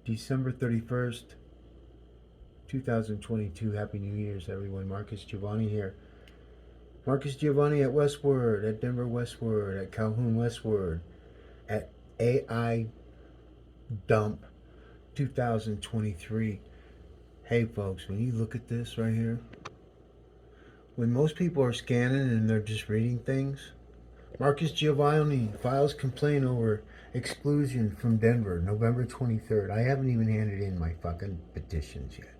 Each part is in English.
December 31st, 2022. Happy New Year's, everyone. Marcus Giavanni here. Marcus Giavanni at Westword, at Denver Westword, at Calhoun Westword, at AI Dump 2023. Hey, folks, when you look at this right here, when most people are scanning and they're just reading things, Marcus Giovanni files complaint over exclusion from Denver, November 23rd. I haven't even handed in my fucking petitions yet.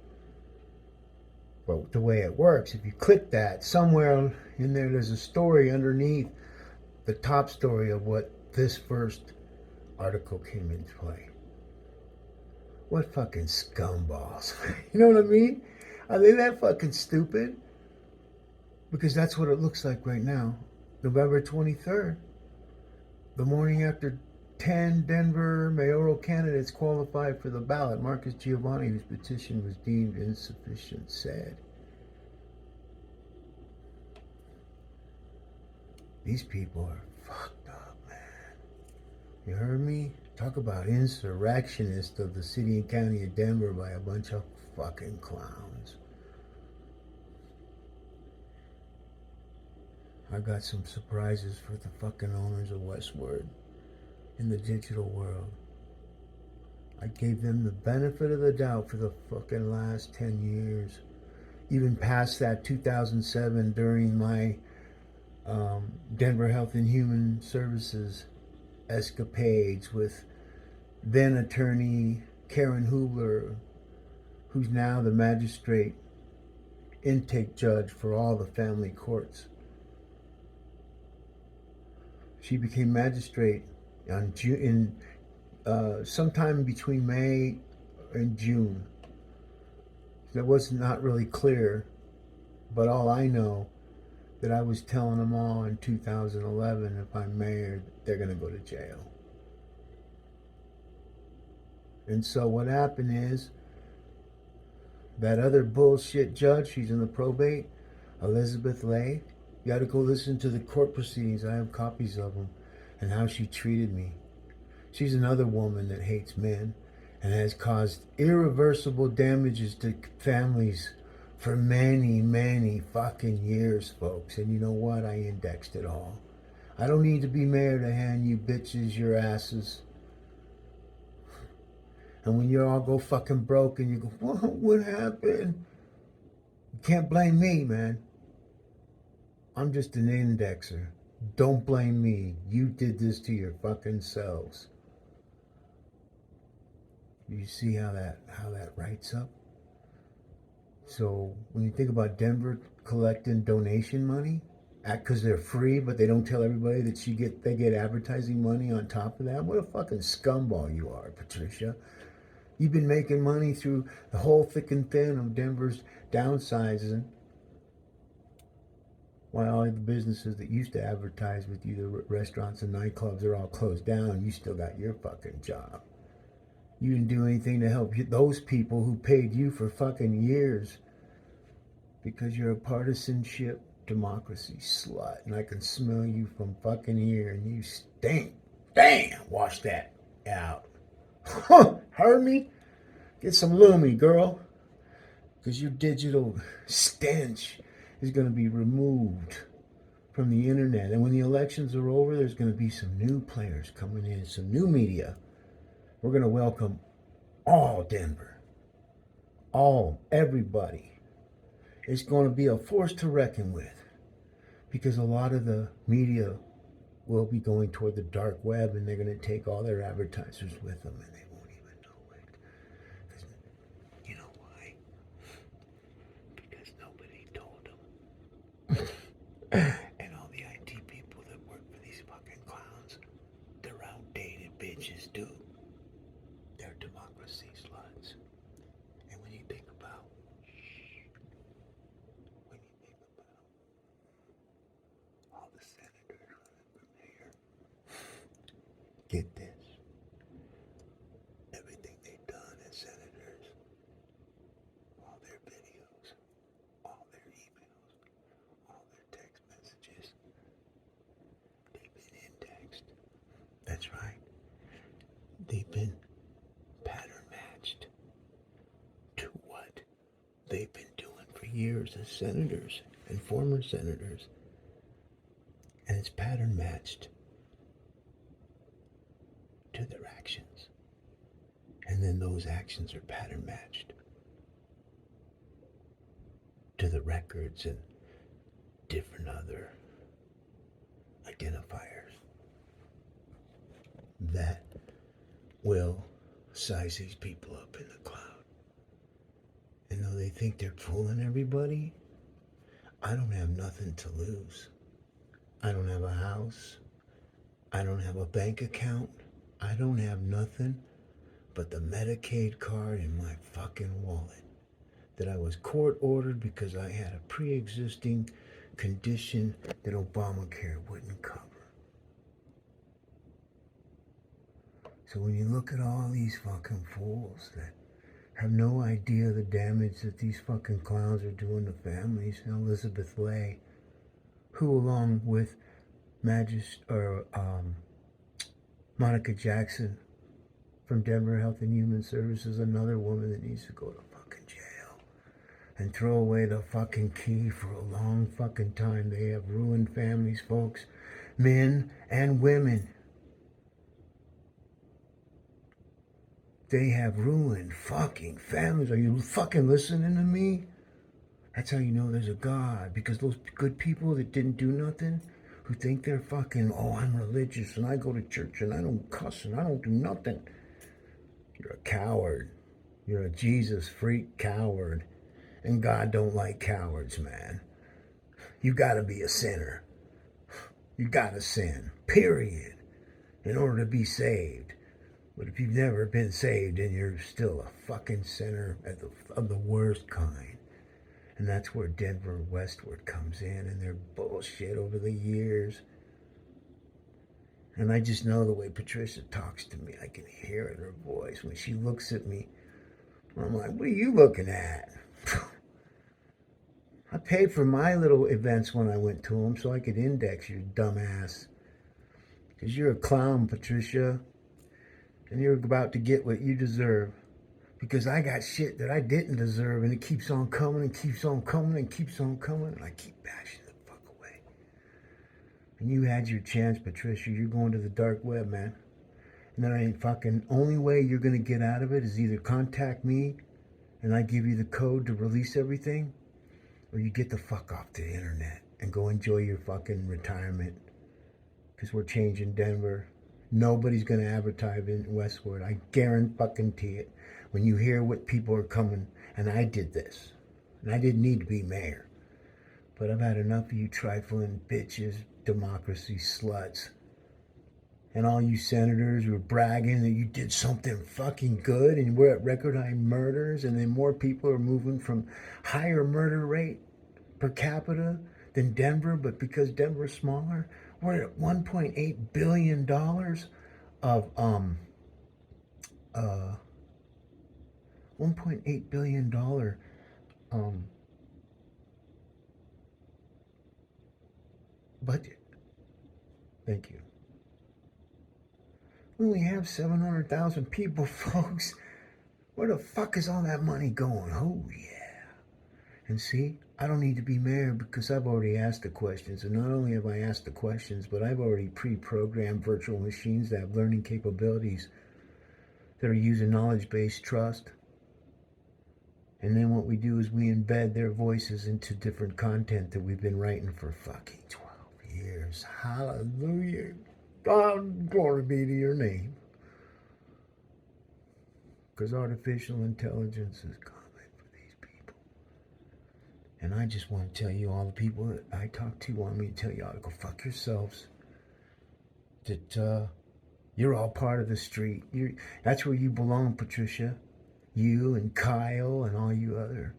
But the way it works, if you click that, somewhere in there, there's a story underneath the top story of what this first article came into play. What fucking scumballs. You know what I mean? Are they that fucking stupid? Because that's what it looks like right now. November 23rd, the morning after 10 Denver mayoral candidates qualified for the ballot, Marcus Giavanni, whose petition was deemed insufficient, said, "These people are fucked up, man. You heard me? Talk about insurrectionists of the city and county of Denver by a bunch of fucking clowns." I got some surprises for the fucking owners of Westword in the digital world. I gave them the benefit of the doubt for the fucking last 10 years. Even past that 2007 during my Denver Health and Human Services escapades with then attorney Karen Hubler, who's now the magistrate intake judge for all the family courts. She became magistrate in sometime between May and June. That was not really clear, but all I know that I was telling them all in 2011, if I'm mayor, they're going to go to jail. And so what happened is that other bullshit judge, she's in the probate, Elizabeth Lay. You got to go listen to the court proceedings. I have copies of them, and how she treated me. She's another woman that hates men and has caused irreversible damages to families for many, many fucking years, folks. And you know what? I indexed it all. I don't need to be mayor to hand you bitches your asses. And when you all go fucking broke and you go, what happened? You can't blame me, man. I'm just an indexer. Don't blame me. You did this to your fucking selves. You see how that writes up? So when you think about Denver collecting donation money, because they're free, but they don't tell everybody that they get advertising money on top of that. What a fucking scumball you are, Patricia. You've been making money through the whole thick and thin of Denver's downsizing, while all the businesses that used to advertise with you, the restaurants and nightclubs, are all closed down. You still got your fucking job. You didn't do anything to help those people who paid you for fucking years, because you're a partisanship democracy slut, and I can smell you from fucking here, and you stink. Damn, wash that out. Heard me? Get some Lumi, girl, because your digital stench is going to be removed from the internet. And when the elections are over, there's going to be some new players coming in, some new media. We're going to welcome all Denver, everybody. It's going to be a force to reckon with, because a lot of the media will be going toward the dark web, and they're going to take all their advertisers with them, and they won't even know it. Because you know why? Because nobody told them. And all the IT people that work for these fucking clowns, they're outdated bitches, dude. They're democracy sluts. And when you think about all the senators running for mayor, get this. Everything they've done as senators, all their videos, all their emails, all their text messages, they've been indexed. That's right. They've been pattern matched. they've been doing for years as senators and former senators. And it's pattern matched to their actions. And then those actions are pattern matched to the records and different other identifiers that will size these people up in the cloud. And though they think they're fooling everybody, I don't have nothing to lose. I don't have a house. I don't have a bank account. I don't have nothing but the Medicaid card in my fucking wallet that I was court ordered because I had a pre-existing condition that Obamacare wouldn't cover. So when you look at all these fucking fools that have no idea the damage that these fucking clowns are doing to families, and Elizabeth Lay, who along with Monica Jackson from Denver Health and Human Services, another woman that needs to go to fucking jail and throw away the fucking key for a long fucking time. They have ruined families, folks, men and women. They have ruined fucking families. Are you fucking listening to me? That's how you know there's a God. Because those good people that didn't do nothing, who think they're fucking, oh, I'm religious and I go to church and I don't cuss and I don't do nothing. You're a coward. You're a Jesus freak coward. And God don't like cowards, man. You gotta be a sinner. You gotta sin. Period. In order to be saved. But if you've never been saved, then you're still a fucking sinner of the worst kind. And that's where Denver Westword comes in and their bullshit over the years. And I just know the way Patricia talks to me. I can hear it in her voice. When she looks at me, I'm like, what are you looking at? I paid for my little events when I went to them so I could index you, dumbass. Because you're a clown, Patricia. And you're about to get what you deserve. Because I got shit that I didn't deserve, and it keeps on coming and keeps on coming and keeps on coming, and I keep bashing the fuck away. And you had your chance, Patricia. You're going to the dark web, man. And then I ain't fucking, only way you're going to get out of it is either contact me and I give you the code to release everything, or you get the fuck off the internet and go enjoy your fucking retirement. Because we're changing Denver. Nobody's going to advertise in Westward. I guarantee it. When you hear what people are coming, and I did this, and I didn't need to be mayor, but I've had enough of you trifling bitches, democracy sluts, and all you senators who are bragging that you did something fucking good, and we're at record high murders, and then more people are moving from higher murder rate per capita than Denver, but because Denver's smaller, we're at $1.8 billion of $1.8 billion budget. Thank you. We only have 700,000 people, folks. Where the fuck is all that money going? Oh, yeah. And see, I don't need to be mayor because I've already asked the questions. And not only have I asked the questions, but I've already pre-programmed virtual machines that have learning capabilities that are using knowledge-based trust. And then what we do is we embed their voices into different content that we've been writing for fucking 12 years. Hallelujah. God, glory be to your name. Because artificial intelligence is coming for these people. And I just want to tell you, all the people that I talk to want me to tell you all to go fuck yourselves. That you're all part of the street. That's where you belong, Patricia. You and Kyle and all you other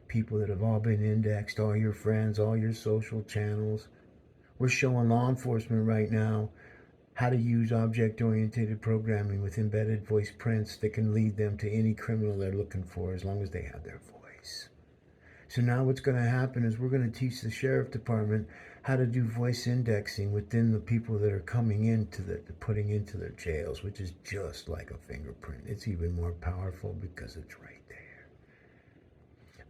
people that have all been indexed, all your friends, all your social channels. We're showing law enforcement right now how to use object-oriented programming with embedded voice prints that can lead them to any criminal they're looking for as long as they have their voice. So now what's going to happen is we're going to teach the sheriff department how to do voice indexing within the people that are coming into putting into their jails, which is just like a fingerprint. It's even more powerful because it's right there.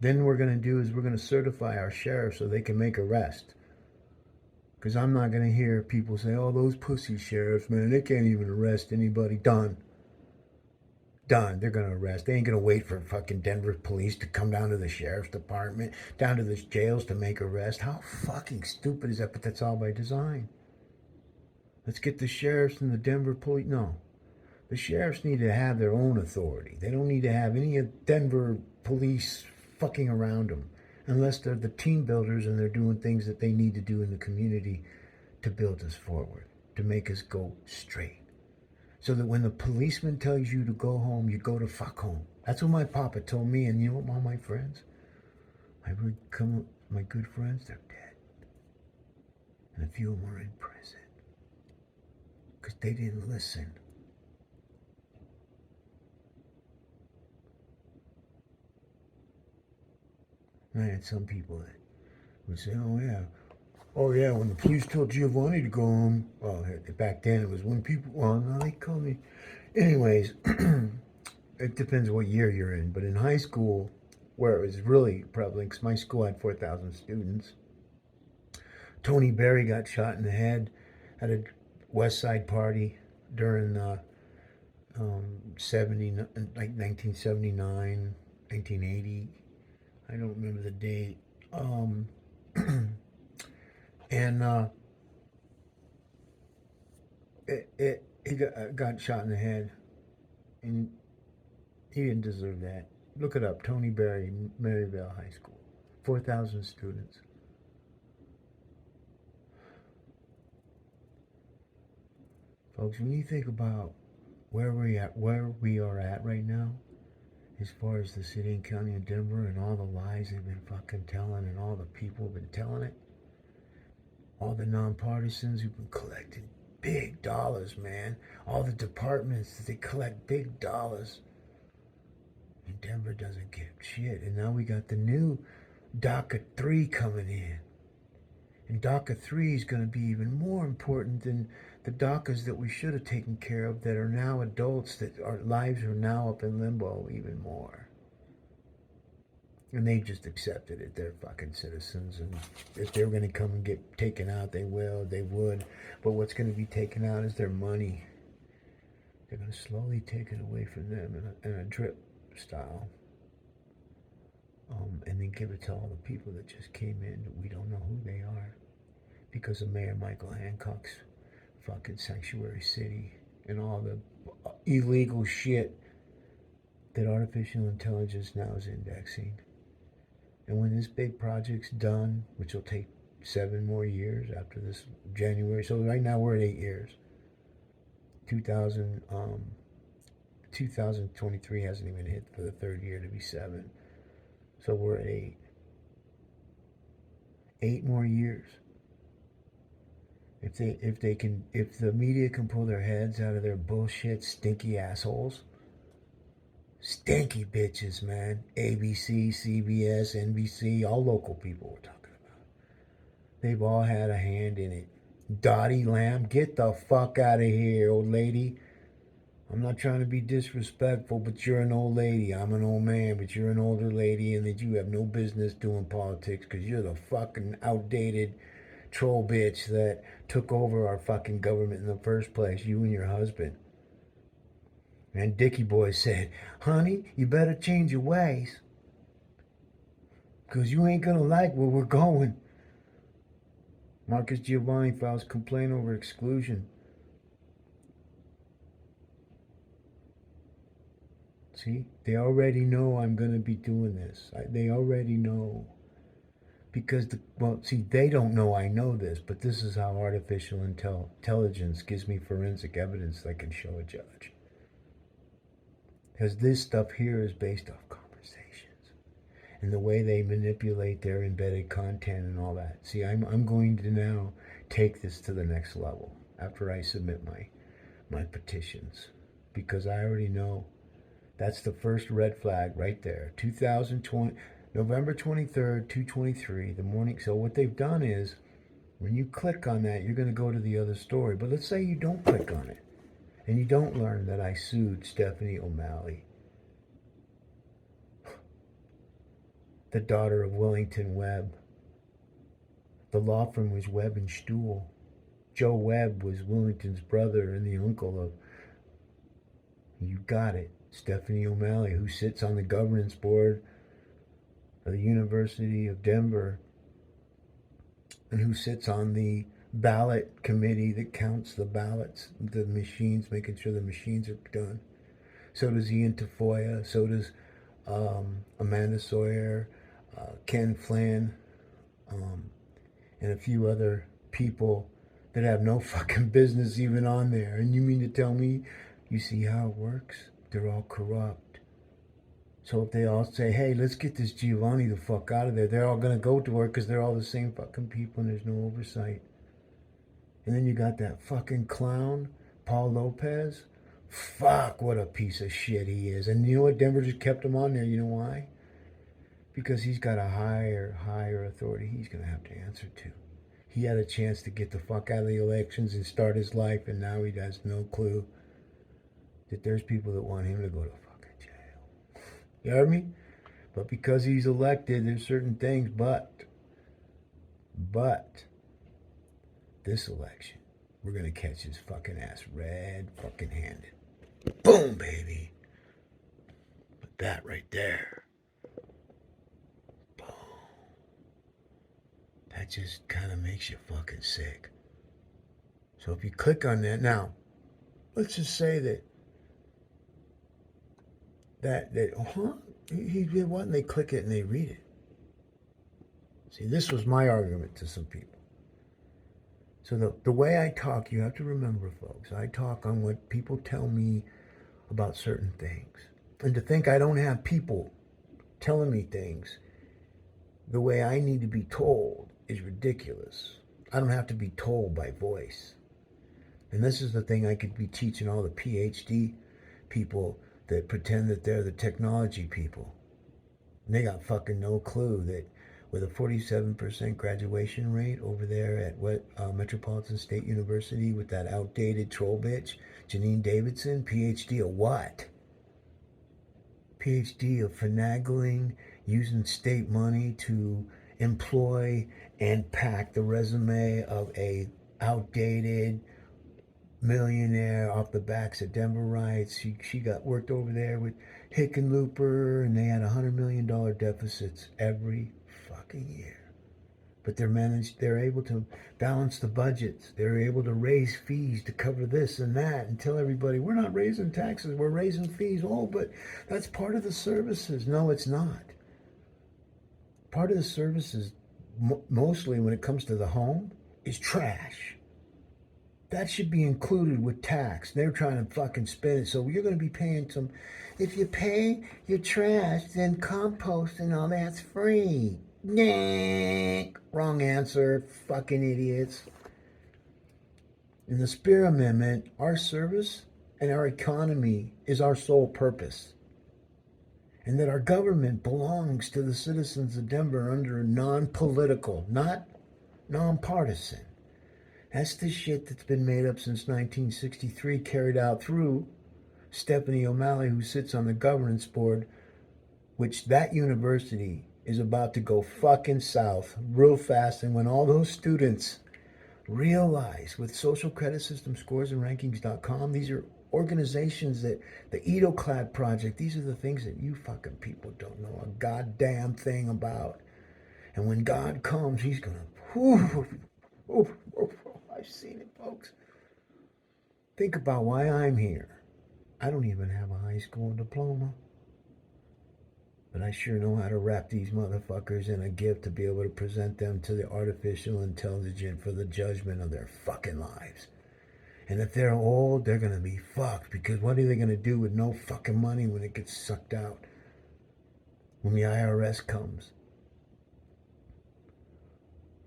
Then we're going to do is we're going to certify our sheriff so they can make arrests. Because I'm not going to hear people say, oh, those pussy sheriffs, man, they can't even arrest anybody. Done. Done. They're going to arrest. They ain't going to wait for fucking Denver police to come down to the sheriff's department, down to the jails to make arrests. How fucking stupid is that? But that's all by design. Let's get the sheriffs and the Denver police. No. The sheriffs need to have their own authority. They don't need to have any of Denver police fucking around them. Unless they're the team builders and they're doing things that they need to do in the community to build us forward, to make us go straight. So that when the policeman tells you to go home, you go to fuck home. That's what my papa told me, and you know what, all my friends? My good friends, they're dead. And a few of them are in prison. Because they didn't listen. I had some people that would say, oh yeah, when the police told Giovanni to go home, well, back then it was when people, well, no, they called me. Anyways, it depends what year you're in, but in high school, where it was really prevalent, because my school had 4,000 students, Tony Berry got shot in the head at a West Side party during 1979, 1980. I don't remember the date. And he got shot in the head, and he didn't deserve that. Look it up, Tony Berry, Maryvale High School, 4,000 students. Folks, when you think about where we are at right now, as far as the city and county of Denver and all the lies they've been fucking telling and all the people have been telling it, all the nonpartisans who've been collecting big dollars, man. All the departments, they collect big dollars. And Denver doesn't give shit. And now we got the new DACA 3 coming in. And DACA 3 is going to be even more important than the DACAs that we should have taken care of that are now adults, that our lives are now up in limbo even more. And they just accepted it. They're fucking citizens. And if they're going to come and get taken out, they will. They would. But what's going to be taken out is their money. They're going to slowly take it away from them in a drip style. And then give it to all the people that just came in that we don't know who they are. Because of Mayor Michael Hancock's fucking sanctuary city and all the illegal shit that artificial intelligence now is indexing. And when this big project's done, which will take 7 more years after this January, so right now we're at 8 years. 2023 hasn't even hit for the 3rd year to be 7. So we're at 8. 8 more years. If the media can pull their heads out of their bullshit, stinky assholes. Stinky bitches, man. ABC, CBS, NBC, all local people we're talking about. They've all had a hand in it. Dottie Lamb, get the fuck out of here, old lady. I'm not trying to be disrespectful, but you're an old lady. I'm an old man, but you're an older lady, and that you have no business doing politics because you're the fucking outdated troll bitch that took over our fucking government in the first place, you and your husband. And Dickie Boy said, honey, you better change your ways. Because you ain't going to like where we're going. Marcus Giavanni files complaint over exclusion. See, they already know I'm going to be doing this. They already know. Because, they don't know I know this, but this is how artificial intelligence gives me forensic evidence that I can show a judge. Because this stuff here is based off conversations and the way they manipulate their embedded content and all that. See, I'm going to now take this to the next level after I submit my petitions, because I already know that's the first red flag right there. 2020, November 23rd, 223, the morning. So what they've done is, when you click on that, you're going to go to the other story. But let's say you don't click on it. And you don't learn that I sued Stephanie O'Malley. the daughter of Wellington Webb. The law firm was Webb and Stuhl. Joe Webb was Wellington's brother and the uncle of, you got it, Stephanie O'Malley, who sits on the governance board of the University of Denver and who sits on the ballot committee that counts the ballots, the machines, making sure the machines are done. So does Ian Tafoya. So does Amanda Sawyer, Ken Flynn, and a few other people that have no fucking business even on there. And you mean to tell me, you see how it works? They're all corrupt. So if they all say, hey, let's get this Giavanni the fuck out of there, they're all going to go to work because they're all the same fucking people and there's no oversight. And then you got that fucking clown, Paul Lopez. Fuck, what a piece of shit he is. And you know what? Denver just kept him on there. You know why? Because he's got a higher authority he's going to have to answer to. He had a chance to get the fuck out of the elections and start his life, and now he has no clue that there's people that want him to go to fucking jail. You heard me? But because he's elected, there's certain things, but this election, we're going to catch his fucking ass red fucking handed. Boom, baby. But that right there. Boom. That just kind of makes you fucking sick. So if you click on that, now, let's just say he did what? And they click it and they read it. See, this was my argument to some people. So the way I talk, you have to remember, folks, I talk on what people tell me about certain things. And to think I don't have people telling me things the way I need to be told is ridiculous. I don't have to be told by voice. And this is the thing I could be teaching all the PhD people that pretend that they're the technology people. And they got fucking no clue that with a 47% graduation rate over there at Metropolitan State University with that outdated troll bitch, Janine Davidson, PhD of what? PhD of finagling, using state money to employ and pack the resume of a outdated millionaire off the backs of Denver riots. She got worked over there with Hickenlooper, and they had $100 million deficits every fucking year. But they're able to balance the budgets. They're able to raise fees to cover this and that and tell everybody, we're not raising taxes, we're raising fees. Oh, but that's part of the services. No, it's not. Part of the services, mostly when it comes to the home, is trash. That should be included with tax. They're trying to fucking spin it. So you're going to be paying some. If you pay your trash, then compost and all that's free. Nah. Wrong answer. Fucking idiots. In the Spear Amendment, our service and our economy is our sole purpose. And that our government belongs to the citizens of Denver under non-political, not non-partisan. That's the shit that's been made up since 1963, carried out through Stephanie O'Malley, who sits on the governance board, which that university is about to go fucking south real fast. And when all those students realize with social credit system scores and rankings.com, these are organizations that the EdoClad project, these are the things that you fucking people don't know a goddamn thing about. And when God comes, he's going to... I've seen it, folks. Think about why I'm here. I don't even have a high school diploma. But I sure know how to wrap these motherfuckers in a gift to be able to present them to the artificial intelligence for the judgment of their fucking lives. And if they're old, they're going to be fucked, because what are they going to do with no fucking money when it gets sucked out? When the IRS comes.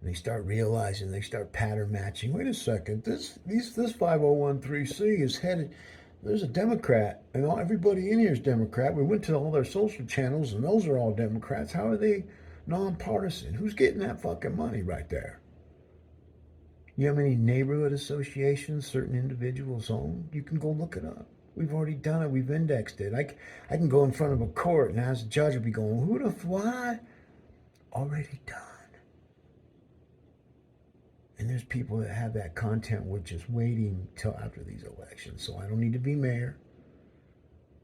They start realizing, they start pattern matching. Wait a second, this 501(c) is headed, there's a Democrat, and everybody in here is Democrat. We went to all their social channels, and those are all Democrats. How are they nonpartisan? Who's getting that fucking money right there? You know how many neighborhood associations certain individuals own? You can go look it up. We've already done it. We've indexed it. I can go in front of a court, and as a judge will be going, who the what? already done. And there's people that have that content. We're just waiting till after these elections. So I don't need to be mayor,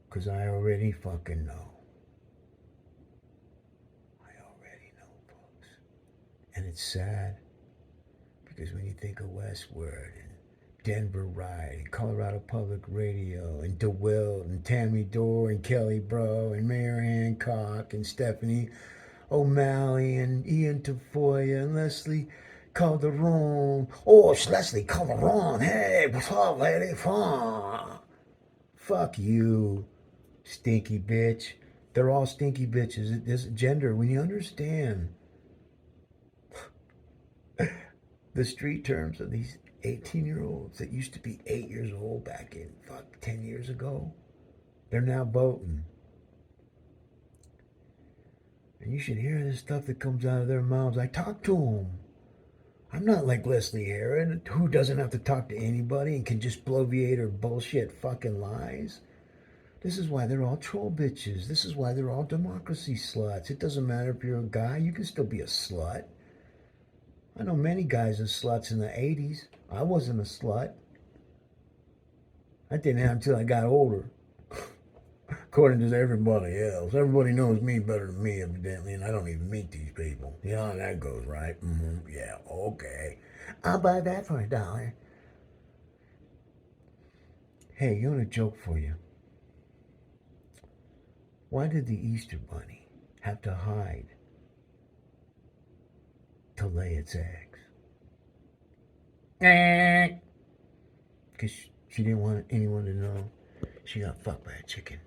because I already fucking know. I already know, folks. And it's sad, because when you think of Westword and Denver Ride and Colorado Public Radio and DeWilt and Tammy Dorr and Kelly Bro and Mayor Hancock and Stephanie O'Malley and Ian Tafoya and Leslie Calderon. Oh, it's Leslie Calderon. Hey, what's up, lady? Fuck you, stinky bitch. They're all stinky bitches. This gender, when you understand the street terms of these 18-year-olds that used to be 8 years old back in 10 years ago, they're now voting. And you should hear the stuff that comes out of their mouths. I talk to them. I'm not like Leslie Aaron, who doesn't have to talk to anybody and can just bloviate her bullshit fucking lies. This is why they're all troll bitches. This is why they're all democracy sluts. It doesn't matter if you're a guy, you can still be a slut. I know many guys as sluts in the 80s. I wasn't a slut. I didn't have until I got older. According to everybody else. Everybody knows me better than me, evidently, and I don't even meet these people. You know how that goes, right? Mm-hmm. Yeah, okay. I'll buy that for $1. Hey, you want a joke for you? Why did the Easter Bunny have to hide to lay its eggs? Because she didn't want anyone to know she got fucked by a chicken.